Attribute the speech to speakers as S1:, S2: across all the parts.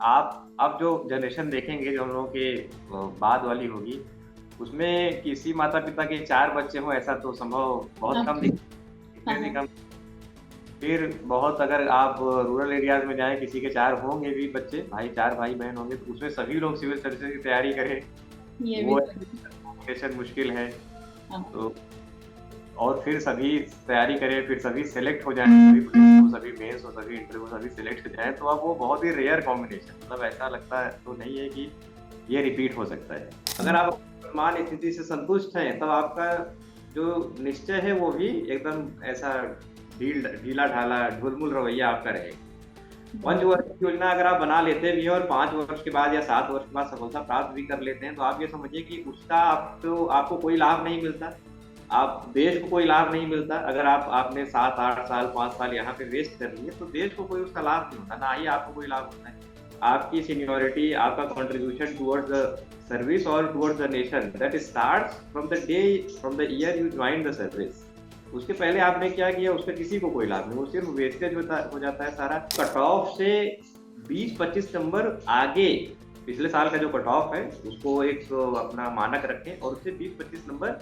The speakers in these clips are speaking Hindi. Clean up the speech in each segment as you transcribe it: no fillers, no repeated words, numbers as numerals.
S1: आप अब जो जनरेशन देखेंगे जो हम लोगों के बाद वाली होगी, उसमें किसी माता-पिता के 4 बच्चे हों ऐसा तो संभव बहुत कम
S2: हाँ,
S1: दिखने से
S2: हाँ,
S1: कम। फिर बहुत अगर आप रूरल एरियाज़ में जाएँ किसी के 4 होंगे भी बच्चे, 4 भाई-बहन होंगे तो उसमें सभी लोग सिविल सर्विसेज़ की तैयारी करें,
S2: ये भी
S1: वो
S2: ज़रूरी है।
S1: कॉम्बिनेशन मुश्किल है।
S2: हाँ,
S1: तो और फिर सभी तैयारी करें, फिर सभी सेलेक्ट हो जाएँ, सभी प्रीलिम्स हो, सभी मेंस हो, सभी इंटरव्यू सभी सेलेक्ट हो जाएँ, तो अब वो बहुत ही रेयर कॉम्बिनेशन मतलब ऐसा लगता है तो नहीं है कि ये रिपीट हो सकता है। अगर
S2: हुँ,
S1: आप वर्तमान स्थिति से संतुष्ट हैं, तब आपका जो निश्चय है वो भी एकदम ऐसा ढीला-ढाला, ढुलमुल रवैया आपका रहेगा।
S2: बिल्कुल।
S1: पंचवर्षीय योजना अगर आप बना लेते भी हैं और 5 वर्ष के बाद या 7 वर्ष के बाद सफलता प्राप्त भी कर लेते हैं, तो आप ये समझिए कि उसका आपको कोई लाभ नहीं मिलता। आप देश को कोई लाभ नहीं मिलता। अगर आपने 7, 8 साल, 5 साल यहाँ पे वेस्ट कर लिए, तो देश को कोई उसका लाभ नहीं होता, ना ही आपको कोई लाभ होता है। आपकी सीनियॉरिटी, आपका कंट्रीब्यूशन टुवर्ड्स द सर्विस और towards the nation that starts from the year you join the service. उसके पहले आपने क्या किया उसका किसी को कोई लाभ नहीं, वो सिर्फ वेस्टेज हो जाता है सारा। कट ऑफ से 20-25 नंबर आगे पिछले साल का जो कट ऑफ है उसको एक अपना मानक रखें और उससे 20-25 नंबर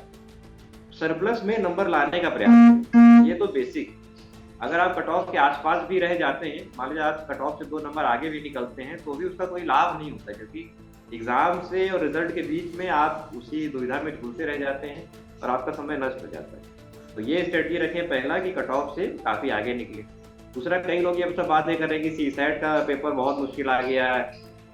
S1: सरप्लस में नंबर लाने का प्रयास करें। ये तो बेसिक। अगर आप कट ऑफ के आस-पास भी रह जाते हैं, मान लीजिए आप कट ऑफ से 2 नंबर आगे भी निकलते हैं, तो भी उसका कोई लाभ नहीं होता क्योंकि एग्ज़ाम से और रिज़ल्ट के बीच में आप उसी दुविधा में झूलते रह जाते हैं और आपका समय नष्ट हो जाता है। तो ये स्ट्रैटेजी रखें पहला कि कट ऑफ से काफ़ी आगे निकलें। दूसरा कई लोग ये सब बातें कर रहे हैं कि सीसैट का पेपर बहुत मुश्किल आ गया है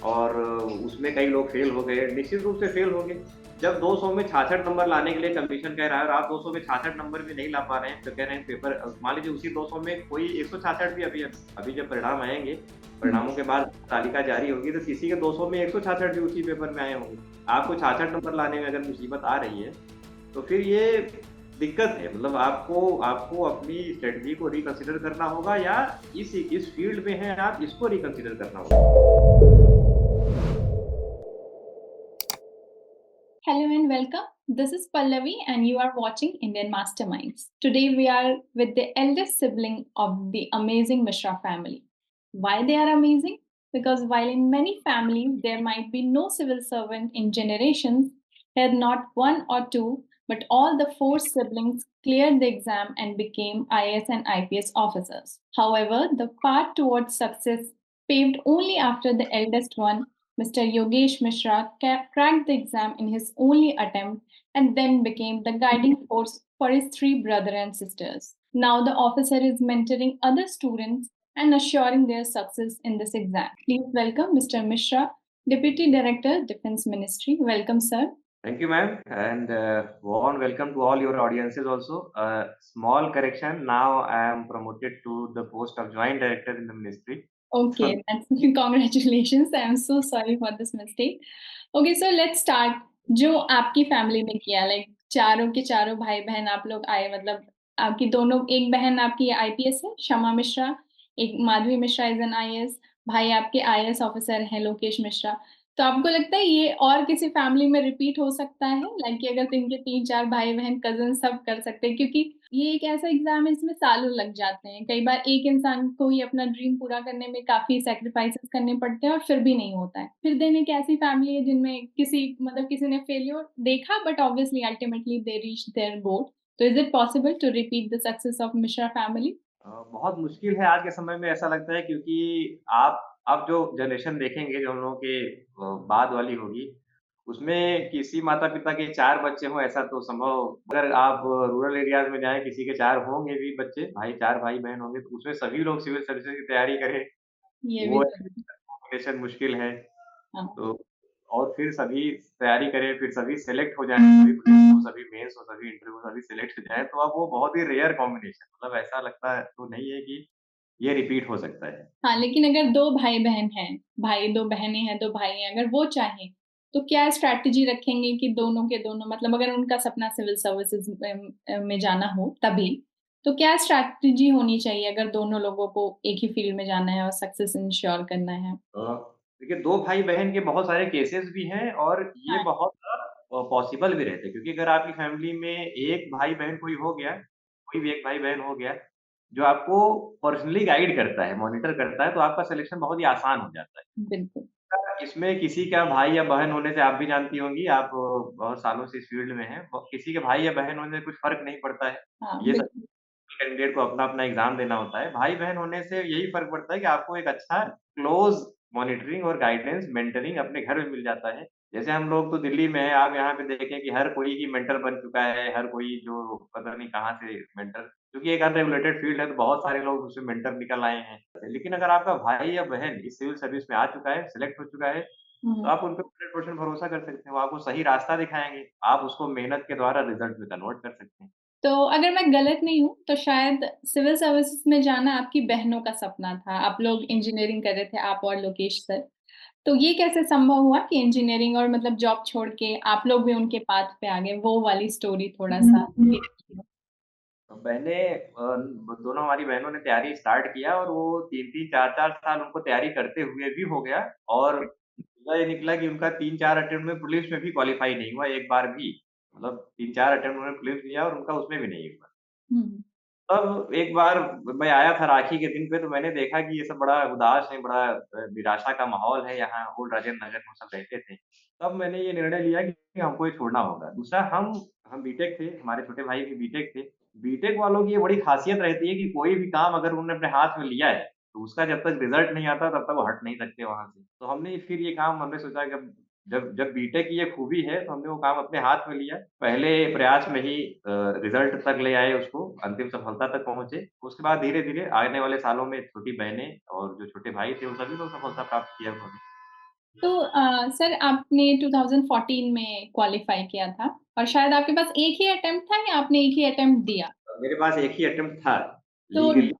S1: और उसमें कई लोग फेल हो गए। निश्चित रूप से फेल होंगे। जब 200 में 66 नंबर लाने के लिए कमीशन कह रहा है और आप 200 में 66 नंबर भी नहीं ला पा रहे हैं, तो कह रहे हैं पेपर मान लीजिए उसी 200 में कोई 166 भी अभी जब परिणाम आएँगे,
S2: हुँ,
S1: परिणामों के बाद तालिका जारी होगी तो किसी के 200 में 166 भी उसी पेपर में आए होंगे। आपको 66 नंबर लाने में अगर मुसीबत आ रही है, तो फिर ये दिक्कत है। मतलब आपको आपको अपनी स्ट्रेटजी को रिकंसिडर करना होगा या इस फील्ड में हैं आप, इसको रिकंसिडर करना होगा।
S2: hello and welcome. This is Pallavi, and you are watching Indian Masterminds. Today, we are with the eldest sibling of the amazing Mishra family. Why they are amazing? Because while in many families there might be no civil servant in generations, here not one or two, but all the four siblings cleared the exam and became IAS and IPS officers. However, the path towards success paved only after the eldest one, Mr. Yogesh Mishra, cracked the exam in his only attempt and then became the guiding force for his three brothers and sisters. Now the officer is mentoring other students and assuring their success in this exam. Please welcome Mr. Mishra, Deputy Director, Defense Ministry. Welcome, sir.
S1: Thank you, ma'am, and warm welcome to all your audiences also. Small correction, now I am promoted to the post of Joint Director in the ministry. So,
S2: Okay, that's congratulations. I am so sorry for this mistake. Okay, so let's start. जो आपकी फैमिली में किया लाइक चारों के चारों भाई-बहन आप लोग आए मतलब आपकी दोनों एक बहन आपकी आईपीएस है, शमा मिश्रा, एक Madhavi Mishra is an IAS, भाई आपके आईएएस ऑफिसर हैं लोकेश मिश्रा। तो आपको लगता है ये और किसी फैमिली में रिपीट हो सकता है? लाइक कि अगर इनके 3-4 भाई-बहन, कज़िन सब कर सकते हैं क्योंकि ये एक ऐसा एग्ज़ाम है इसमें सालों लग जाते हैं। कई बार एक इंसान को ही अपना ड्रीम पूरा करने में काफ़ी सैक्रिफाइसेस करने पड़ते हैं और फिर भी नहीं होता है। फिर देन एक ऐसी फैमिली है जिनमें किसी ने फेल्योर देखा but obviously ultimately they reached their goal. तो is it possible to repeat the success of Mishra family?
S1: बहुत मुश्किल है आज के समय में ऐसा लगता है क्योंकि आप अब जो जनरेशन देखेंगे जो हम लोगों के बाद वाली होगी, उसमें किसी माता-पिता के 4 बच्चे हों ऐसा तो संभव अगर आप रूरल एरियाज़ में जाएँ किसी के 4 होंगे भी बच्चे, 4 भाई-बहन होंगे तो उसमें सभी लोग सिविल सर्विसेज़ की तैयारी करें,
S2: ये भी
S1: वो
S2: ज़रूरी
S1: कॉम्बिनेशन मुश्किल है।
S2: हाँ,
S1: तो और फिर सभी तैयारी करें, फिर सभी सेलेक्ट हो जाएँ, सभी प्रीलिम्स हो, सभी मेंस हो, सभी इंटरव्यू सभी सेलेक्ट हो जाएँ, तो अब वो बहुत ही रेयर कॉम्बिनेशन मतलब ऐसा लगता है तो नहीं है कि ये रिपीट हो सकता है।
S2: हाँ, लेकिन अगर 2 भाई-बहन हैं, भाई 2 बहनें हैं, 2 भाई हैं, अगर वो चाहें, तो क्या स्ट्रैटेजी रखेंगे कि दोनों के दोनों मतलब अगर उनका सपना सिविल सर्विसेज़ में जाना हो तभी, तो क्या स्ट्रैटेजी होनी चाहिए अगर दोनों लोगों को एक ही फ़ील्ड में जाना है और सक्सेस इंश्योर करना है?
S1: देखिए 2 भाई-बहन के बहुत सारे केसेज़ भी हैं और ये
S2: हाँ,
S1: बहुत पॉसिबल भी रहते हैं क्योंकि अगर आपकी फैमिली में एक भाई-बहन कोई हो गया, कोई भी एक भाई-बहन हो गया जो आपको पर्सनली गाइड करता है, मॉनिटर करता है, तो आपका सिलेक्शन बहुत ही आसान हो जाता है।
S2: बिल्कुल।
S1: इसमें किसी का भाई या बहन होने से आप भी जानती होंगी, आप बहुत सालों से इस फील्ड में हैं, किसी के भाई या बहन होने से कुछ फ़र्क नहीं पड़ता है।
S2: हाँ,
S1: ये सब
S2: बिल्कुल।
S1: कैंडिडेट को अपना-अपना एग्ज़ाम देना होता है। भाई-बहन होने से यही फ़र्क पड़ता है कि आपको एक अच्छा क्लोज़ मॉनिटरिंग और गाइडेंस, मेंटरिंग अपने घर में मिल जाता है। जैसे हम लोग तो दिल्ली में हैं, आप यहाँ पे देखें कि हर कोई ही मेंटर बन चुका है, हर कोई जो पता नहीं कहाँ से मेंटर, क्योंकि एक अनरेगुलेटेड फील्ड है तो बहुत सारे लोग उसमें मेंटर निकल आए हैं। लेकिन अगर आपका भाई या बहन इस सिविल सर्विस में आ चुका है, सेलेक्ट हो चुका है, तो
S2: हुँ।
S1: आप उन पे 100% भरोसा कर सकते हैं। वो आपको सही रास्ता दिखाएँगे, आप उसको मेहनत के द्वारा रिज़ल्ट में कन्वर्ट कर सकते हैं।
S2: तो अगर मैं गलत नहीं हूँ, तो शायद सिविल सर्विसेज़ में जाना आपकी बहनों का सपना था। आप लोग इंजीनियरिंग कर रहे थे, आप और लोकेश सर। तो ये कैसे संभव हुआ कि इंजीनियरिंग और मतलब जॉब छोड़ के आप लोग भी उनके पाथ पे आ गए? वो वाली स्टोरी थोड़ा-सा शेयर कीजिए।
S1: मैंने दोनों हमारी बहनों ने तैयारी स्टार्ट किया और वो 3-3 4-4 साल उनको तैयारी करते हुए भी हो गया और नतीजा ये निकला कि उनका 3-4 अटेम्प्ट में प्रीलिम्स में भी क्वालीफाई नहीं हुआ एक बार भी। मतलब 3-4 अटेम्प्ट उन्होंने प्रीलिम्स दिया और उनका उसमें भी नहीं हुआ।
S2: हुँ,
S1: तब एक बार मैं आया था राखी के दिन पे तो मैंने देखा कि ये सब बड़ा उदास है, बड़ा निराशा का माहौल है यहाँ ओल्ड राजेंद्र नगर में वो सब रहते थे। तब मैंने ये निर्णय लिया कि हमको ये छोड़ना होगा। दूसरा हम बीटेक थे, हमारे छोटे भाई भी बीटेक थे। बीटेक वालों की ये बड़ी ख़ासियत रहती है कि कोई भी काम अगर उन्होंने अपने हाथ में लिया है, तो उसका जब तक रिज़ल्ट नहीं आता तब तक वो हट नहीं सकते वहाँ से। तो हमने फिर ये काम हमने सोचा कि अब जब जब बीटेक की ये खूबी है तो हमने वो काम अपने हाथ में लिया। पहले प्रयास में ही रिज़ल्ट तक ले आए उसको, अंतिम सफलता तक पहुँचे। उसके बाद धीरे-धीरे आने वाले सालों में छोटी बहनें और जो छोटे भाई थे, वो सभी लोग सफलता प्राप्त किया उन्होंने।
S2: तो सर आपने 2014 में क्वालीफाई किया था और शायद आपके पास एक ही अटेम्प्ट था या आपने एक ही अटेम्प्ट दिया?
S1: मेरे पास एक ही अटेम्प्ट था
S2: तो
S1: legally,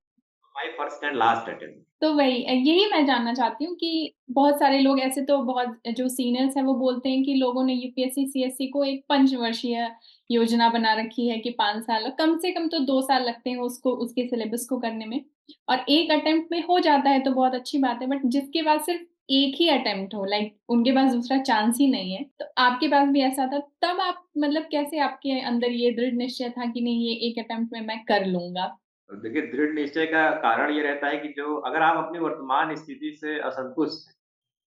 S1: my first and last attempt.
S2: तो वही यही मैं जानना चाहती हूँ कि बहुत सारे लोग ऐसे तो बहुत जो सीनियर्स हैं वो बोलते हैं कि लोगों ने यूपीएससी, सीएससी को एक पंचवर्षीय योजना बना रखी है कि 5 साल कम से कम तो 2 साल लगते हैं उसको उसके सिलेबस को करने में और एक अटेम्प्ट में हो जाता है तो बहुत अच्छी बात है बट जिसके पास सिर्फ एक ही अटेम्प्ट हो लाइक उनके पास दूसरा चांस ही नहीं है, तो आपके पास भी ऐसा था तब आप मतलब कैसे आपके अंदर ये दृढ़ निश्चय था कि नहीं ये एक अटेम्प्ट में मैं कर लूँगा?
S1: देखिए, दृढ़ निश्चय का कारण ये रहता है कि जो अगर आप अपनी वर्तमान स्थिति से असंतुष्ट हैं,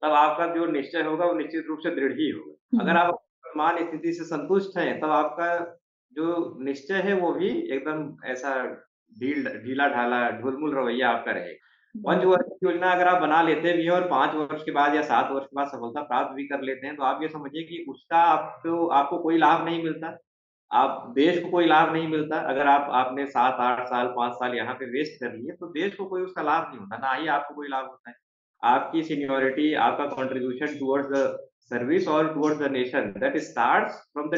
S1: तब आपका जो निश्चय होगा वो निश्चित रूप से दृढ़ ही होगा। अगर
S2: हुँ,
S1: आप वर्तमान स्थिति से संतुष्ट हैं, तब आपका जो निश्चय है वो भी एकदम ऐसा ढीला-ढाला, ढुलमुल रवैया आपका रहेगा।
S2: हुँ,
S1: पंचवर्षीय योजना अगर आप बना लेते भी हैं और 5 वर्ष के बाद या 7 वर्ष के बाद सफलता प्राप्त भी कर लेते हैं, तो आप ये समझिए कि उसका आपको आपको कोई लाभ नहीं मिलता। आप देश को कोई लाभ नहीं मिलता। अगर आपने 7-8 साल, 5 साल यहाँ पे वेस्ट कर लिए, तो देश को कोई उसका लाभ नहीं होता, ना ही आपको कोई लाभ होता है। आपकी सीनियॉरिटी, आपका कंट्रीब्यूशन टुवर्ड्स द सर्विस और towards the nation that starts from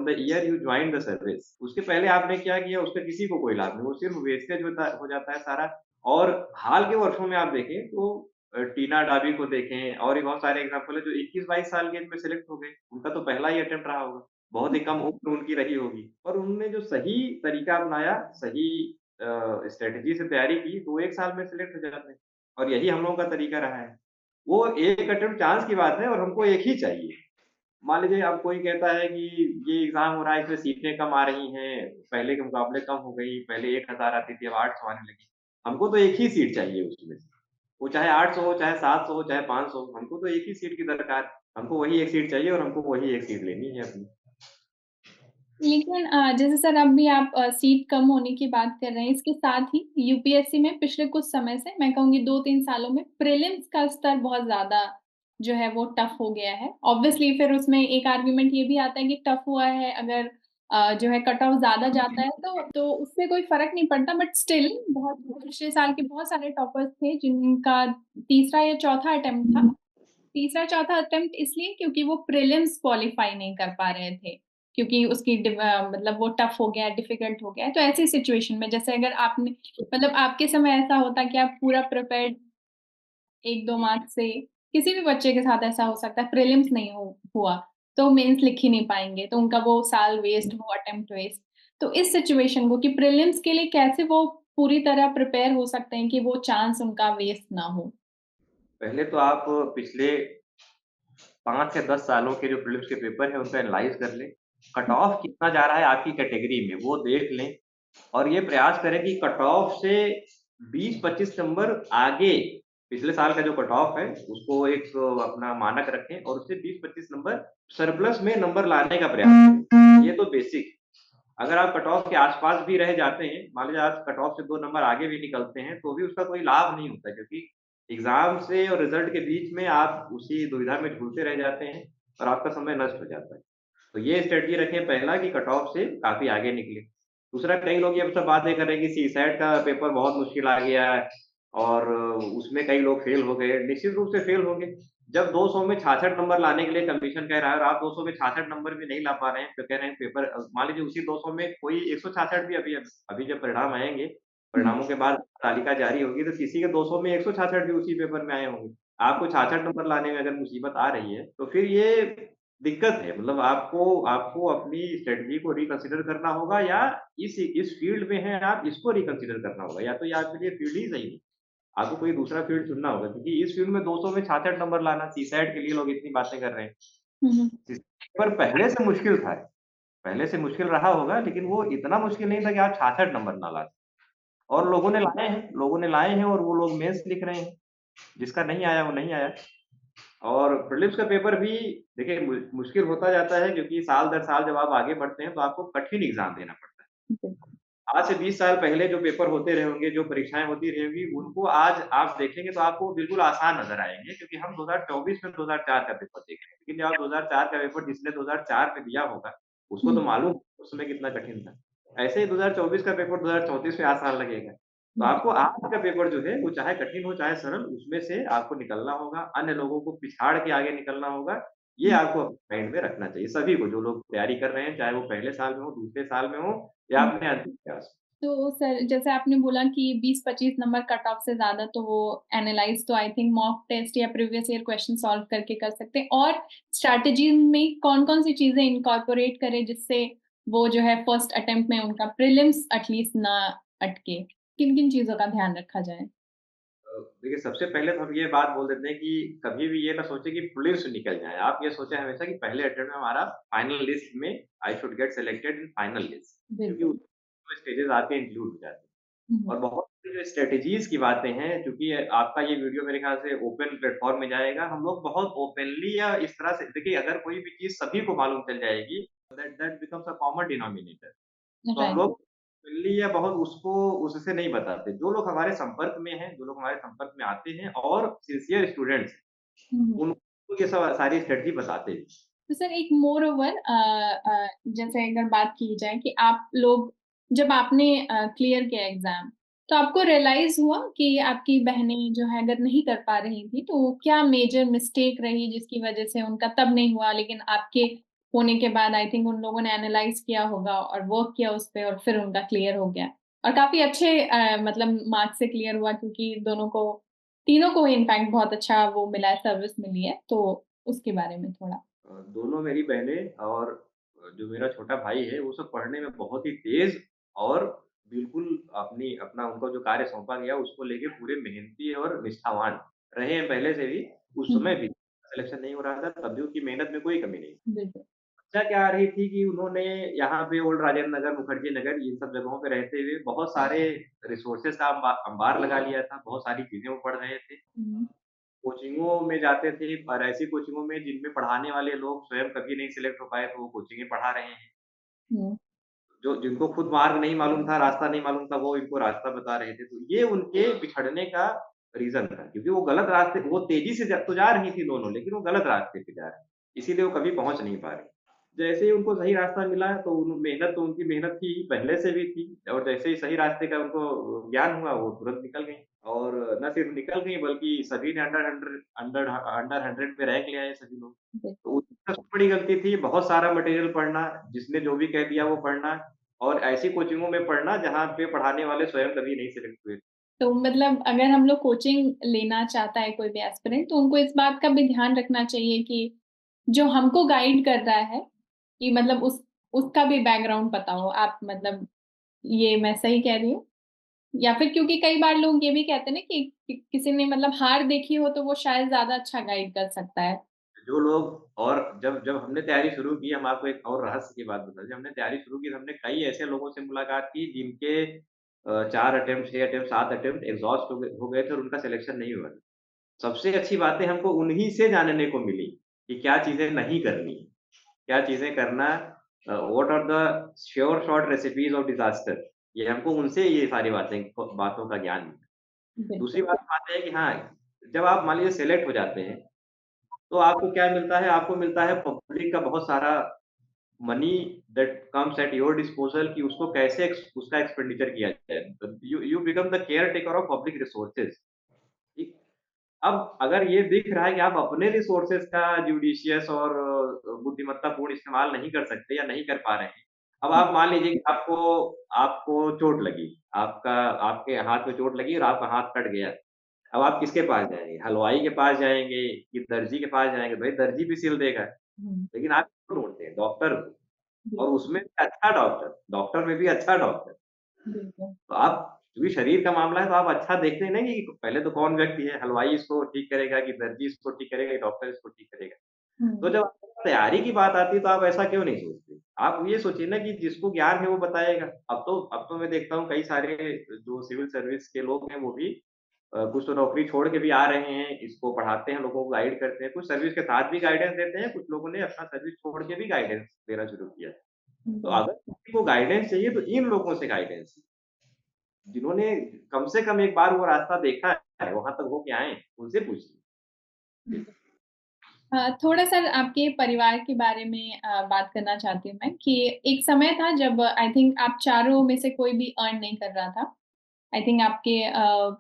S1: the year you join the service. उसके पहले आपने क्या किया, उसका किसी को कोई लाभ नहीं, वो सिर्फ वेस्टेज हो जाता है सारा। और हाल के वर्षों में आप देखें तो टीना डाबी को देखें और भी बहुत सारे एग्ज़ाम्पल हैं जो 21-22 साल की एज में सेलेक्ट हो गए। उनका तो पहला ही अटेम्प्ट रहा होगा। बहुत ही कम उम्र उनकी रही होगी और उन्होंने जो सही तरीका अपनाया, सही स्ट्रैटेजी से तैयारी की, तो वो 1 साल में सेलेक्ट हो जाते हैं और यही हम लोगों का तरीका रहा है। वो एक अटेम्प्ट चांस की बात है और हमको एक ही चाहिए। मान लीजिए अब कोई कहता है कि ये एग्ज़ाम हो रहा है, इसमें सीटें कम आ रही हैं, पहले के मुकाबले कम हो गई, पहले 1000 आती थी, अब 800 आने लगी। हमको तो एक ही सीट चाहिए उसमें से। वो चाहे 800 हो, चाहे 700 हो, चाहे 500 हो, हमको तो एक ही सीट की दरकार है। हमको वही एक सीट चाहिए और हमको वही एक सीट लेनी है अपनी।
S2: लेकिन जैसे सर अभी आप सीट कम होने की बात कर रहे हैं, इसके साथ ही यूपीएससी में पिछले कुछ समय से मैं कहूँगी 2-3 सालों में प्रीलिम्स का स्तर बहुत ज़्यादा जो है वो टफ हो गया है। ऑब्वियसली फिर उसमें एक आर्गुमेंट ये भी आता है कि टफ हुआ है अगर जो है कट ऑफ ज़्यादा जाता है तो उससे कोई फ़र्क नहीं पड़ता बट स्टिल बहुत पिछले साल के बहुत सारे टॉपर्स थे जिनका तीसरा या चौथा अटेम्प्ट था। तीसरा-चौथा अटेम्प्ट इसलिए क्योंकि वो प्रीलिम्स क्वालीफाई नहीं कर पा रहे थे, क्योंकि उसकी मतलब वो टफ हो गया, डिफ़िकल्ट हो गया है। तो ऐसी सिचुएशन में जैसे अगर आपने मतलब आपके समय ऐसा होता कि आप पूरा प्रिपेयर्ड 1-2 मार्क्स से किसी भी बच्चे के साथ ऐसा हो सकता है, प्रीलिम्स नहीं हुआ, तो मेंस लिख ही नहीं पाएँगे, तो उनका वो साल वेस्ट, वो अटेम्प्ट वेस्ट। तो इस सिचुएशन को कि प्रीलिम्स के लिए कैसे वो पूरी तरह प्रिपेयर हो सकते हैं कि वो चांस उनका वेस्ट ना हो?
S1: पहले तो आप पिछले 5 से 10 सालों के जो प्रीलिम्स के पेपर हैं, उनको एनालाइज़ कर लें। कट ऑफ कितना जा रहा है आपकी कैटेगरी में, वो देख लें। और ये प्रयास करें कि कट ऑफ से 20-25 नंबर आगे, पिछले साल का जो कट ऑफ है उसको एक अपना मानक रखें और उससे 20-25 नंबर सरप्लस में नंबर लाने का प्रयास करें। ये तो बेसिक। अगर आप कट ऑफ के आस-पास भी रह जाते हैं, मान लीजिए आप कट ऑफ से 2 नंबर आगे भी निकलते हैं, तो भी उसका कोई लाभ नहीं होता, क्योंकि एग्ज़ाम से और रिज़ल्ट के बीच में आप उसी दुविधा में झूलते रह जाते हैं और आपका समय नष्ट हो जाता है। तो ये स्ट्रैटेजी रखें पहला, कि कट ऑफ से काफ़ी आगे निकलें। दूसरा, कई लोग ये सब बातें कर रहे हैं कि सीसैट का पेपर बहुत मुश्किल आ गया है और उसमें कई लोग फेल हो गए। निश्चित रूप से फेल होंगे। जब 200 में 66 नंबर लाने के लिए कमीशन कह रहा है और आप 200 में 66 नंबर भी नहीं ला पा रहे हैं, तो कह रहे हैं पेपर मान लीजिए उसी 200 में कोई 166 भी अभी अभी जब परिणाम आएँगे,
S2: हुँ,
S1: परिणामों के बाद तालिका जारी होगी, तो किसी के 200 में 166 भी उसी पेपर में आए होंगे। आपको 66 नंबर लाने में अगर मुसीबत आ रही है, तो फिर ये दिक्कत है। मतलब आपको आपको अपनी स्ट्रेटजी को रिकंसिडर करना होगा, या इस फील्ड में हैं आप, इसको रिकंसिडर करना होगा, या तो ये आपके लिए फील्ड ही सही नहीं। आपको कोई दूसरा फील्ड चुनना होगा, क्योंकि इस फील्ड में 200 में 66 नंबर लाना, सीसैट के लिए लोग इतनी बातें कर रहे हैं।
S2: हुँ, हुँ,
S1: पर पहले से मुश्किल था, पहले से मुश्किल रहा होगा, लेकिन वो इतना मुश्किल नहीं था कि आप 66 नंबर ना ला सकें। और लोगों ने लाए हैं और वो लोग मेंस लिख रहे हैं। जिसका नहीं आया वो नहीं आया। और प्रीलिम्स का पेपर भी देखिए मुश्किल होता जाता है, क्योंकि साल दर साल जब आप आगे बढ़ते हैं तो आपको कठिन एग्ज़ाम देना पड़ता है।
S2: बिल्कुल।
S1: आज से 20 साल पहले जो पेपर होते रहे होंगे, जो परीक्षाएँ होती रहेंगी, उनको आज आप देखेंगे तो आपको बिल्कुल आसान नज़र आएँगे, क्योंकि हम 2024 में 2004 का पेपर देख रहे हैं। लेकिन जब आप 2004 का पेपर जिसने 2004 में दिया होगा, उसको
S2: हुँ,
S1: तो मालूम उस समय कितना कठिन था। ऐसे ही 2024 का पेपर 2034 में आसान लगेगा। तो
S2: हुँ,
S1: आपको आज का पेपर जो है, वो चाहे कठिन हो चाहे सरल, उसमें से आपको निकलना होगा, अन्य लोगों को पिछाड़ के आगे निकलना होगा। ये
S2: हुँ,
S1: आपको अपने माइंड में रखना चाहिए, सभी को, जो लोग तैयारी कर रहे हैं, चाहे वो पहले साल में हो, दूसरे साल में हो या
S2: हुँ।
S1: अपने अंतिम प्रयास में।
S2: तो सर जैसे आपने बोला कि 20-25 नंबर कट ऑफ से ज़्यादा तो वो एनालाइज़ तो आई थिंक मॉक टेस्ट या प्रीवियस ईयर क्वेश्चन सॉल्व करके कर सकते हैं और स्ट्रैटेजी में कौन-कौन सी चीज़ें इनकॉर्पोरेट करें जिससे वो जो है फर्स्ट अटेम्प्ट में उनका प्रीलिम्स एटलीस्ट ना अटके? किन-किन चीज़ों का ध्यान रखा जाए?
S1: देखिए, सबसे पहले तो हम ये बात बोल देते हैं कि कभी भी ये ना सोचें कि पुलिस निकल जाए। आप ये सोचें हमेशा कि पहले अटेम्प्ट में हमारा फाइनल लिस्ट में I should get selected in final list, क्योंकि
S2: बिल्कुल।
S1: उसमें स्टेजेस आपके इंक्लूड हो जाते हैं।
S2: हुँ, हुँ।
S1: और बहुत सी जो स्ट्रैटेजीज़ की बातें हैं, चूँकि आपका ये वीडियो मेरे ख्याल से ओपन प्लेटफ़ॉर्म में जाएगा, हम लोग बहुत ओपनली या इस तरह से देखिए, अगर कोई भी चीज़ सभी को मालूम चल जाएगी, that that becomes a common denominator. तो हम
S2: राइट।
S1: लोग ओपनली या बहुत उसको उससे नहीं बताते। जो लोग हमारे संपर्क में हैं, जो लोग हमारे संपर्क में आते हैं और सिंसियर स्टूडेंट्स हैं,
S2: हुँ, हुँ।
S1: उनको ये सब सारी स्ट्रैटेजी बताते हैं।
S2: तो सर एक मोर ओवर जैसे अगर बात की जाए कि आप लोग जब आपने क्लियर किया एग्जाम तो आपको रियलाइज हुआ कि आपकी बहनें जो है अगर नहीं कर पा रही थी तो क्या मेजर मिस्टेक रही जिसकी वजह से उनका तब नहीं हुआ लेकिन आपके होने के बाद आई थिंक उन लोगों ने एनालाइज किया होगा और वर्क किया उस पे और फिर उनका क्लियर हो गया और काफी अच्छे मतलब मार्क्स से क्लियर हुआ क्योंकि दोनों को तीनों को इनफैक्ट बहुत अच्छा वो मिला है सर्विस मिली है तो उसके बारे में थोड़ा
S1: दोनों मेरी बहनें और जो मेरा छोटा भाई है, वो सब पढ़ने में बहुत ही तेज़ और बिल्कुल अपना उनको जो कार्य सौंपा गया, उसको लेके पूरे मेहनती और निष्ठावान रहे हैं पहले से भी, उस
S2: हुँ,
S1: समय भी। सिलेक्शन नहीं हो रहा था, तब भी उनकी मेहनत में कोई कमी नहीं।
S2: बिल्कुल।
S1: समस्या क्या आ रही थी कि उन्होंने यहाँ पे ओल्ड राजेंद्र नगर, मुखर्जी नगर, इन सब जगहों पे रहते हुए बहुत सारे रिसोर्सेज़ का अंबार लगा लिया था, बहुत सारी चीज़ें वो पढ़ रहे थे।
S2: हुँ,
S1: कोचिंगों में जाते थे और ऐसी कोचिंगों में जिनमें पढ़ाने वाले लोग स्वयं कभी नहीं सिलेक्ट हो पाए, तो वो कोचिंगें पढ़ा रहे हैं।
S2: हुँ,
S1: जो जिनको खुद मार्ग नहीं मालूम था, रास्ता नहीं मालूम था, वो इनको रास्ता बता रहे थे। तो ये उनके पिछड़ने का रीज़न था, क्योंकि वो गलत रास्ते, वो तेज़ी से तो जा रही थी दोनों, लेकिन वो गलत रास्ते पे जा रही। इसीलिए वो कभी पहुँच नहीं पा रही। जैसे ही उनको सही रास्ता मिला, तो उन मेहनत तो उनकी मेहनत थी, पहले से भी थी, और जैसे ही सही रास्ते का उनको ज्ञान हुआ, वो तुरंत निकल गईं। और न सिर्फ निकल गईं, बल्कि सभी ने अंडर 100 पे रैंक ले आए सभी लोग।
S2: बिल्कुल।
S1: तो उसकी सबसे बड़ी गलती थी बहुत सारा मटेरियल पढ़ना, जिसने जो भी कह दिया वो पढ़ना, और ऐसी कोचिंगों में पढ़ना जहाँ पे पढ़ाने वाले स्वयं कभी नहीं सिलेक्ट हुए।
S2: तो मतलब अगर हम लोग कोचिंग लेना चाहता है कोई भी एस्पिरेंट तो उनको इस बात का भी ध्यान रखना चाहिए कि जो हमको गाइड कर रहा है, कि मतलब उसका भी बैकग्राउंड पता हो। आप मतलब ये मैं सही कह रही हूँ? या फिर क्योंकि कई बार लोग ये भी कहते हैं ना कि किसी ने मतलब हार देखी हो तो वो शायद ज़्यादा अच्छा गाइड कर सकता है।
S1: जो लोग और जब जब हमने तैयारी शुरू की, हम आपको एक और रहस्य की बात बताएँ, जब हमने तैयारी शुरू की तो हमने कई ऐसे लोगों से मुलाकात की जिनके 4 अटेम्प्ट, 6 अटेम्प्ट, 7 अटेम्प्ट एग्ज़ॉस्ट हो गए थे और उनका सिलेक्शन नहीं हुआ था। सबसे अच्छी बातें हमको उन्हीं से जानने को मिली कि क्या चीज़ें नहीं करनी है, क्या चीज़ें करना what are the sure short recipes of disaster ये हमको उनसे ये सारी बातों का ज्ञान मिला। दूसरी
S2: बिल्कुल।
S1: बात हम आते हैं कि हाँ, जब आप मान लीजिए सेलेक्ट हो जाते हैं, तो आपको क्या मिलता है? आपको मिलता है पब्लिक का बहुत सारा money that comes at your disposal कि उसको कैसे उसका एक्सपेंडिचर किया जाए। You you become the care taker of public resources ठीक? अब अगर ये दिख रहा है कि आप अपने रिसोर्सेज़ का जुडिशियस और बुद्धिमत्तापूर्ण इस्तेमाल नहीं कर सकते या नहीं कर पा रहे हैं। अब आप मान लीजिए कि आपको आपको चोट लगी, आपका आपके हाथ में चोट लगी और आपका हाथ कट गया। अब आप किसके पास जाएँगे? हलवाई के पास जाएँगे कि दर्जी के पास जाएँगे? भई दर्जी भी सिल देगा,
S2: हुँ,
S1: लेकिन आप किसको ढूँढते हैं? डॉक्टर को और
S2: बिल्कुल,
S1: उसमें भी अच्छा डॉक्टर, डॉक्टर में भी अच्छा डॉक्टर।
S2: बिल्कुल।
S1: तो आप चूँकि शरीर का मामला है तो आप अच्छा देखते नहीं कि पहले तो कौन व्यक्ति है, हलवाई इसको ठीक करेगा कि दर्जी इसको ठीक करेगा कि डॉक्टर इसको ठीक करेगा। तो
S2: हुँ,
S1: जब तैयारी की बात आती है तो आप ऐसा क्यों नहीं सोचते? आप ये सोचिए ना कि जिसको ज्ञान है वो बताएगा। अब तो मैं देखता हूँ कई सारे जो सिविल सर्विस के लोग हैं वो भी कुछ तो नौकरी छोड़ के भी आ रहे हैं, इसको पढ़ाते हैं, लोगों को गाइड करते हैं। कुछ सर्विस के साथ भी गाइडेंस देते हैं, कुछ लोगों ने अपना सर्विस छोड़ के भी गाइडेंस देना शुरू किया है। तो अगर
S2: बिल्कुल।
S1: किसी को गाइडेंस चाहिए तो इन लोगों से गाइडेंस जिन्होंने कम से कम एक बार वो रास्ता देखा है, वहाँ तक होके आए हैं, उनसे पूछिए।
S2: थोड़ा-सा आपके परिवार के बारे में बात करना चाहती हूँ मैं कि एक समय था जब आई थिंक आप चारों में से कोई भी अर्न नहीं कर रहा था। आई थिंक आपके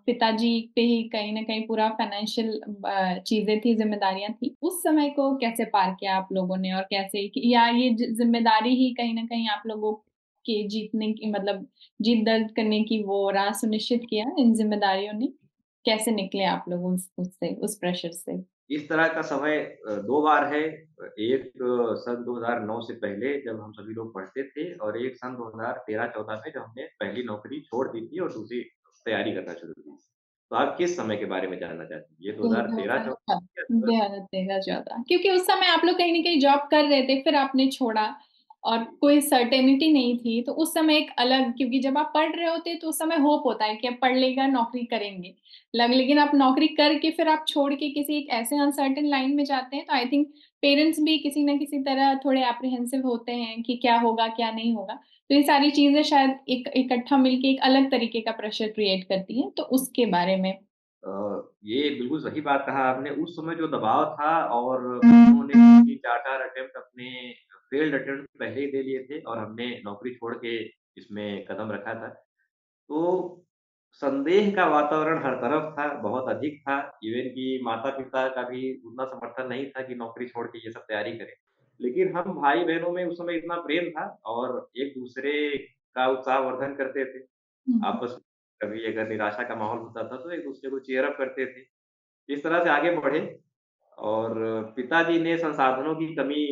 S2: पिताजी पे ही कहीं न कहीं पूरा फाइनेंशियल चीज़ें थी, ज़िम्मेदारियाँ थी। उस समय को कैसे पार किया आप लोगों ने और कैसे कि या ये ज़िम्मेदारी ही कहीं न कहीं आप लोगों के जीतने की मतलब जीत दर्ज करने की वो राह सुनिश्चित किया इन ज़िम्मेदारियों ने? कैसे निकले आप लोग उससे, उस प्रेशर से?
S1: इस तरह का समय 2 बार है। एक सन 2009 से पहले जब हम सभी लोग पढ़ते थे और एक सन 2013-14 में जब हमने पहली नौकरी छोड़ दी थी और दूसरी तैयारी करना शुरू की। तो आप किस समय के बारे में जानना चाहती हैं? ये
S2: यही
S1: 2013-14
S2: 2014
S1: या
S2: 2013-14 क्योंकि उस समय आप लोग कहीं न कहीं जॉब कर रहे थे, फिर आपने छोड़ा और कोई सर्टेनिटी नहीं थी, तो उस समय एक अलग क्योंकि जब आप पढ़ रहे होते हैं, तो उस समय होप होता है कि अब पढ़ लेगा, नौकरी करेंगे। लेकिन आप नौकरी करके फिर आप छोड़ के किसी एक ऐसे अनसर्टेन लाइन में जाते हैं, तो आई थिंक पेरेंट्स भी किसी न किसी तरह थोड़े एप्रीहेंसिव होते हैं कि क्या होगा, क्या नहीं होगा। तो ये सारी चीज़ें शायद एक इकट्ठा मिलके एक अलग तरीके का प्रेशर क्रिएट करती हैं, तो उसके बारे में
S1: ये बिल्कुल सही बात कहा आपने। उस समय जो दबाव था और उन्होंने 3-4 अटेम्प्ट अपने फेल्ड अटेम्प्ट पहले ही दे लिए थे और हमने नौकरी छोड़ के इसमें कदम रखा था। तो संदेह का वातावरण हर तरफ था, बहुत अधिक था। इवन कि माता-पिता का भी उतना समर्थन नहीं था कि नौकरी छोड़ के ये सब तैयारी करें। लेकिन हम भाई-बहनों में उस समय इतना प्रेम था और एक-दूसरे का उत्साहवर्धन करते थे।
S2: हुँ,
S1: आपस में कभी अगर निराशा का माहौल होता था, तो एक-दूसरे को चीयर अप करते थे। इस तरह से आगे बढ़े और पिताजी ने संसाधनों की कमी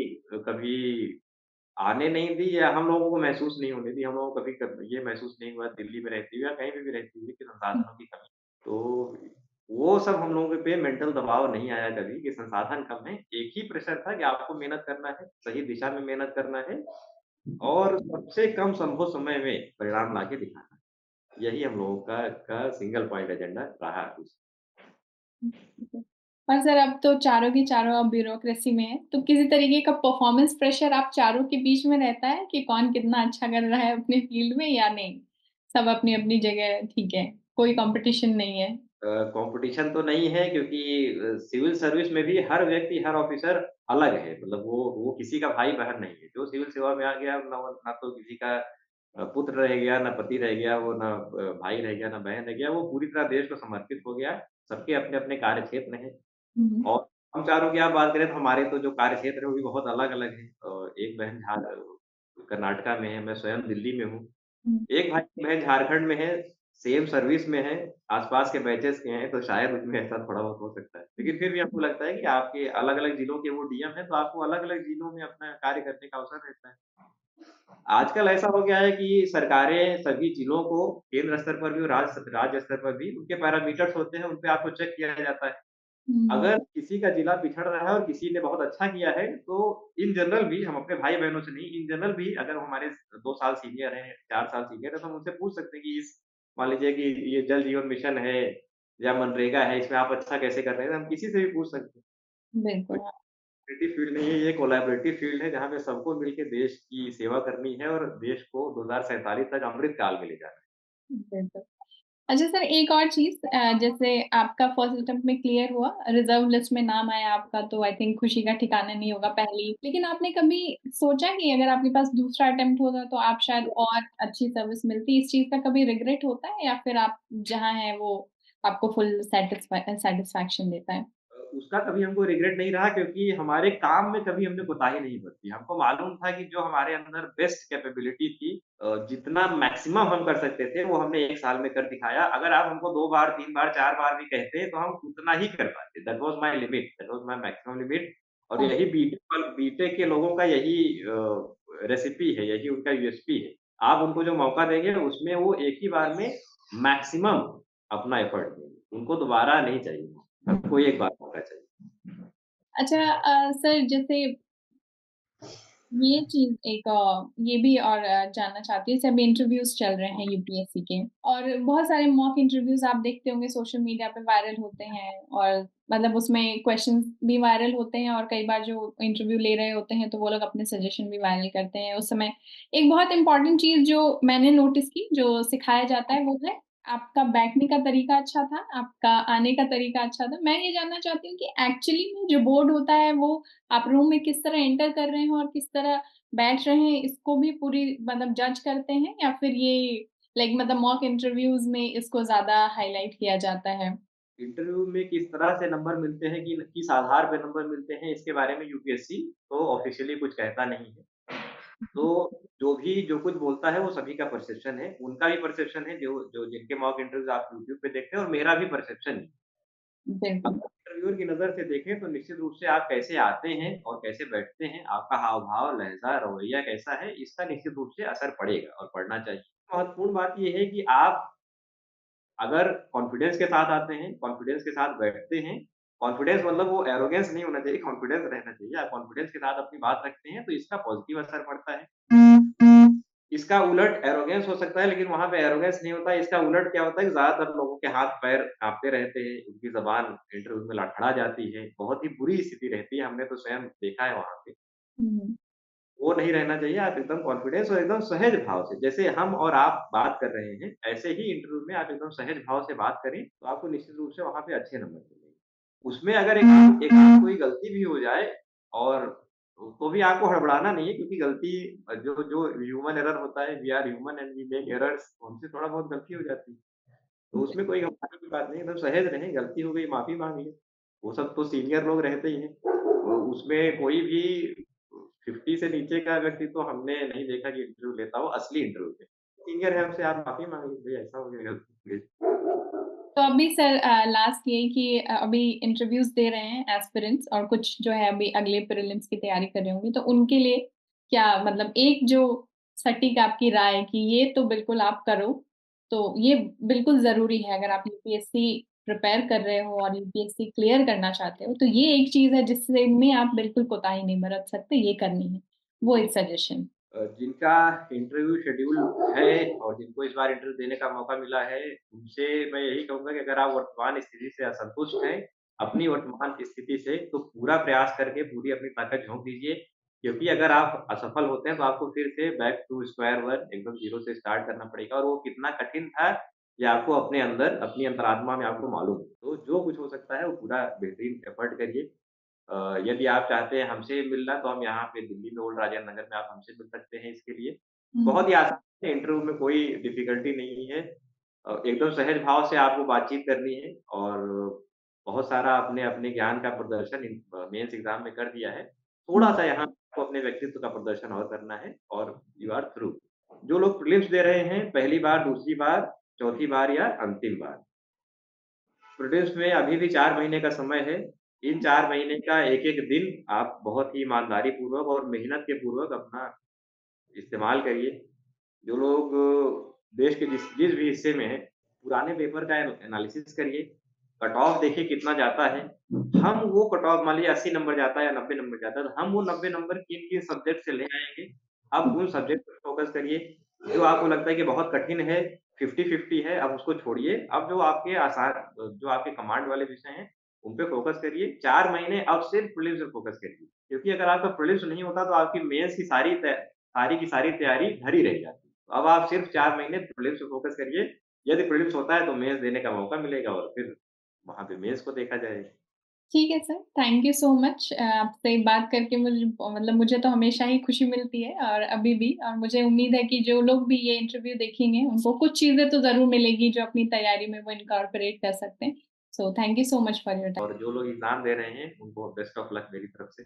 S1: कभी आने नहीं दी या हम लोगों को महसूस नहीं होने दी। हम लोगों को कभी ये महसूस नहीं हुआ दिल्ली में रहते हुए या कहीं पे भी रहते हुए कि
S2: हुँ,
S1: संसाधनों की कमी। तो वो सब हम लोगों पे मेंटल दबाव नहीं आया कभी कि संसाधन कम है। एक ही प्रेशर था कि आपको मेहनत करना है, सही दिशा में मेहनत करना है और सबसे कम संभव समय में परिणाम लाके दिखाना है। यही हम लोगों का सिंगल पॉइंट एजेंडा रहा।
S2: ठीक है। और सर अब तो चारों के चारों अब ब्यूरोक्रेसी में हैं, तो किसी तरीके का परफॉर्मेंस प्रेशर आप चारों के बीच में रहता है कि कौन कितना अच्छा कर रहा है अपने फील्ड में या नहीं? सब अपनी-अपनी जगह ठीक है, कोई कॉम्पिटिशन नहीं है।
S1: कॉम्पिटिशन तो नहीं है क्योंकि सिविल सर्विस में भी हर व्यक्ति, हर ऑफ़िसर अलग है। मतलब वो किसी का भाई-बहन नहीं है। जो सिविल सेवा में आ गया ना तो किसी का पुत्र रह गया, ना पति रह गया, वो ना भाई रह गया, ना बहन रह गया। वो पूरी तरह देश को समर्पित हो गया। सबके अपने-अपने कार्यक्षेत्र हैं
S2: हुँ, हुँ।
S1: और हम चारों की आप बात करें तो हमारे तो जो कार्यक्षेत्र है वो भी बहुत अलग-अलग हैं। एक बहन कर्नाटका में है, मैं स्वयं दिल्ली में हूँ।
S2: हुँ,
S1: एक भाई-बहन झारखंड में है, सेम सर्विस में है, आस-पास के बैचेज़ के हैं, तो शायद उसमें ऐसा थोड़ा बहुत हो सकता है। लेकिन फिर भी हमको लगता है कि आपके अलग-अलग जिलों के वो डीएम हैं, तो आपको अलग-अलग जिलों में अपना कार्य करने का अवसर रहता है। आजकल ऐसा हो गया है कि सरकारें सभी जिलों को केंद्र स्तर पर भी और राज्य स्तर पर भी उनके पैरामीटर्स होते हैं, उन पे आपको चेक किया जाता है।
S2: हुँ,
S1: अगर किसी का जिला पिछड़ रहा है और किसी ने बहुत अच्छा किया है, तो इन जनरल भी हम अपने भाई-बहनों से नहीं, इन जनरल भी अगर वो हमारे 2 साल सीनियर हैं, 4 साल सीनियर हैं, तो हम उनसे पूछ सकते हैं कि इस मान लीजिए कि ये जल जीवन मिशन है या मनरेगा है, इसमें आप अच्छा कैसे कर रहे हैं? हम किसी से भी पूछ सकते हैं।
S2: बिल्कुल, हाँ,
S1: कॉम्पिटिटिव फील्ड नहीं है, ये कोलैबोरेटिव फील्ड है, जहाँ पे सबको मिलके देश की सेवा करनी है और देश को 2047 तक अमृत काल में ले जाना है।
S2: बिल्कुल। अच्छा सर एक और चीज़ जैसे आपका फर्स्ट अटेम्प्ट में क्लियर हुआ, रिज़र्व लिस्ट में नाम आया आपका तो आई थिंक खुशी का ठिकाना नहीं होगा पहले ही। लेकिन आपने कभी सोचा कि अगर आपके पास दूसरा अटेम्प्ट होता तो आप शायद और अच्छी सर्विस मिलती? इस चीज़ का कभी रिग्रेट होता है या फिर आप जहाँ हैं वो आपको फुल सैटिस्फैक्शन देता है?
S1: उसका कभी हमको रिग्रेट नहीं रहा क्योंकि हमारे काम में कभी हमने कोताही नहीं बरती। हमको मालूम था कि जो हमारे अंदर बेस्ट कैपेबिलिटी थी जितना मैक्सिमम हम कर सकते थे, वो हमने 1 साल में कर दिखाया। अगर आप हमको 2 बार, 3 बार, 4 बार भी कहते, तो हम उतना ही कर पाते। That was my limit, that was my maximum limit और
S2: ओके,
S1: यही बीटेक के लोगों का यही रेसिपी है, यही उनका यूएसपी है। आप उनको जो मौका देंगे, उसमें वो एक ही बार में मैक्सिमम अपना एफर्ट देंगे। उनको दोबारा नहीं चाहिए। हमको एक बार मौका चाहिए।
S2: अच्छा सर जैसे ये चीज़ एक ये भी और जानना चाहती हूँ जैसे अभी इंटरव्यूज़ चल रहे हैं यूपीएससी के और बहुत सारे मॉक इंटरव्यूज़ आप देखते होंगे सोशल मीडिया पे वायरल होते हैं और मतलब उसमें क्वेश्चंस भी वायरल होते हैं और कई बार जो इंटरव्यू ले रहे होते हैं तो वो लोग अपने सजेशन भी वायरल करते हैं। उस समय एक बहुत इम्पोर्टेंट चीज़ जो मैंने नोटिस की जो सिखाया जाता है वो है आपका बैठने का तरीका अच्छा था, आपका आने का तरीका अच्छा था। मैं ये जानना चाहती हूँ कि एक्चुअली में जो बोर्ड होता है वो आप रूम में किस तरह एंटर कर रहे हैं और किस तरह बैठ रहे हैं, इसको भी पूरी मतलब जज करते हैं या फिर ये लाइक मतलब मॉक इंटरव्यूज़ में इसको ज़्यादा हाइलाइट किया जाता है?
S1: इंटरव्यू में किस तरह से नंबर मिलते हैं कि किस आधार पे नंबर मिलते हैं, इसके बारे में यूपीएससी तो ऑफ़िशियली कुछ कहता नहीं है। तो जो कुछ बोलता है वो सभी का परसेप्शन है। उनका भी परसेप्शन है जो जो जिनके मॉक इंटरव्यूज़ आप यूट्यूब पे देखते हैं और मेरा भी परसेप्शन है। अब
S2: बिल्कुल।
S1: इंटरव्यूअर की नज़र से देखें तो निश्चित रूप से आप कैसे आते हैं और कैसे बैठते हैं, आपका हाव-भाव, लहज़ा, रवैया कैसा है, इसका निश्चित रूप से असर पड़ेगा और पड़ना चाहिए। महत्वपूर्ण बात ये है कि आप अगर कॉन्फिडेंस के साथ आते हैं, कॉन्फिडेंस के साथ बैठते हैं, कॉन्फिडेंस मतलब वो एरोगेंस नहीं होना चाहिए, कॉन्फिडेंस रहना चाहिए। आप कॉन्फिडेंस के साथ अपनी बात रखते हैं, तो इसका पॉज़िटिव असर पड़ता है। इसका उलट एरोगेंस हो सकता है, लेकिन वहाँ पे एरोगेंस नहीं होता है। इसका उलट क्या होता है कि ज़्यादातर लोगों के हाथ-पैर काँपते रहते हैं, उनकी ज़बान इंटरव्यू में लड़खड़ा जाती है, बहुत ही बुरी स्थिति रहती है, हमने तो स्वयं देखा है वहाँ पे।
S2: हुँ,
S1: वो नहीं रहना चाहिए, आप एकदम कॉन्फिडेंस और एकदम सहज भाव से, जैसे हम और आप बात कर रहे हैं, ऐसे ही इंटरव्यू में आप एकदम सहज भाव से बात करें, तो आपको निश्चित रूप से वहाँ पे अच्छे नंबर मिलेंगे। उसमें अगर एक आध कोई गलती भी हो जाए और तो भी आपको हड़बड़ाना नहीं है क्योंकि गलती जो जो ह्यूमन एरर होता है, we are human and we make errors, हमसे थोड़ा बहुत गलती हो जाती है। तो उसमें कोई घबराने की बात नहीं है, एकदम सहज रहें, गलती हो गई माफ़ी माँग लें। वो सब तो सीनियर लोग रहते ही हैं। उसमें कोई भी 50 से नीचे का व्यक्ति तो हमने नहीं देखा कि इंटरव्यू लेता हो असली इंटरव्यू में। सीनियर है हमसे आप माफ़ी माँग लीजिए, भई ऐसा हो गया गलती हो गई।
S2: तो अभी सर लास्ट यही कि अभी इंटरव्यूज़ दे रहे हैं एस्पिरेंट्स और कुछ जो है अभी अगले प्रीलिम्स की तैयारी कर रहे होंगे, तो उनके लिए क्या मतलब एक जो सटीक आपकी राय है कि ये तो बिल्कुल आप करो, तो ये बिल्कुल ज़रूरी है अगर आप यूपीएससी प्रिपेयर कर रहे हो और यूपीएससी क्लियर करना चाहते हो, तो ये एक चीज़ है जिससे में आप बिल्कुल कोताही नहीं बरत सकते, ये करनी है। वो एक सजेशन।
S1: जिनका इंटरव्यू शेड्यूल है और जिनको इस बार इंटरव्यू देने का मौका मिला है, उनसे मैं यही कहूँगा कि अगर आप वर्तमान स्थिति से असंतुष्ट हैं, अपनी वर्तमान स्थिति से, तो पूरा प्रयास करके पूरी अपनी ताकत झोंक दीजिए। क्योंकि अगर आप असफल होते हैं, तो आपको फिर से बैक टू स्क्वायर वन एकदम ज़ीरो से स्टार्ट करना पड़ेगा और वो कितना कठिन था, ये आपको अपने अंदर, अपनी अंतरात्मा में आपको मालूम है। तो जो कुछ हो सकता है, वो पूरा बेहतरीन एफर्ट करिए। यदि आप चाहते हैं हमसे मिलना तो हम यहाँ पे दिल्ली में ओल्ड राजेंद्र नगर में आप हमसे मिल सकते हैं इसके लिए।
S2: हुँ,
S1: बहुत ही आसान है, इंटरव्यू में कोई डिफ़िकल्टी नहीं है। एकदम सहज भाव से आपको बातचीत करनी है और बहुत सारा आपने अपने ज्ञान का प्रदर्शन मेंस एग्ज़ाम में कर दिया है।
S2: हुँ।
S1: थोड़ा-सा यहाँ आपको अपने व्यक्तित्व का प्रदर्शन और करना है और यू आर थ्रू। जो लोग प्रीलिम्स दे रहे हैं पहली बार, दूसरी बार, चौथी बार या अंतिम बार प्रीलिम्स में अभी भी 4 महीने का समय है। इन 4 महीने का एक-एक दिन आप बहुत ही ईमानदारी पूर्वक और मेहनत के पूर्वक अपना इस्तेमाल करिए। जो लोग देश के जिस जिस भी हिस्से में हैं, पुराने पेपर का एनालिसिस करिए, कट ऑफ देखिए कितना जाता है। हम वो कट ऑफ मान लीजिए 80 नंबर जाता है या 90 नंबर जाता है, तो हम वो 90 नंबर किन-किन सब्जेक्ट से ले आएँगे, आप उन सब्जेक्ट पर फ़ोकस करिए। जो आपको लगता है कि बहुत कठिन है, 50-50 है, आप उसको छोड़िए। अब जो आपके कमांड वाले विषय हैं, उन पे फ़ोकस करिए। 4 महीने अब सिर्फ प्रीलिम्स पे फ़ोकस करिए। क्योंकि अगर आपका प्रीलिम्स नहीं होता तो आपकी मेंस की सारी की सारी तैयारी धरी रह जाती। तो अब आप सिर्फ 4 महीने प्रीलिम्स पे फ़ोकस करिए। यदि प्रीलिम्स होता है तो मेंस देने का मौका मिलेगा और फिर वहाँ पे मेंस को देखा जाएगा।
S2: ठीक है sir, thank you so much आपसे बात करके मुझे मतलब मुझे तो हमेशा ही खुशी मिलती है और अभी भी और मुझे उम्मीद है कि जो लोग भी ये इंटरव्यू देखेंगे, उनको कुछ चीज़ें तो ज़रूर मिलेगी जो अपनी तैयारी में वो इनकॉर्पोरेट कर सकते हैं। So thank you so much for your time.
S1: और जो लोग एग्ज़ाम दे रहे हैं, उनको बेस्ट ऑफ लक मेरी तरफ से।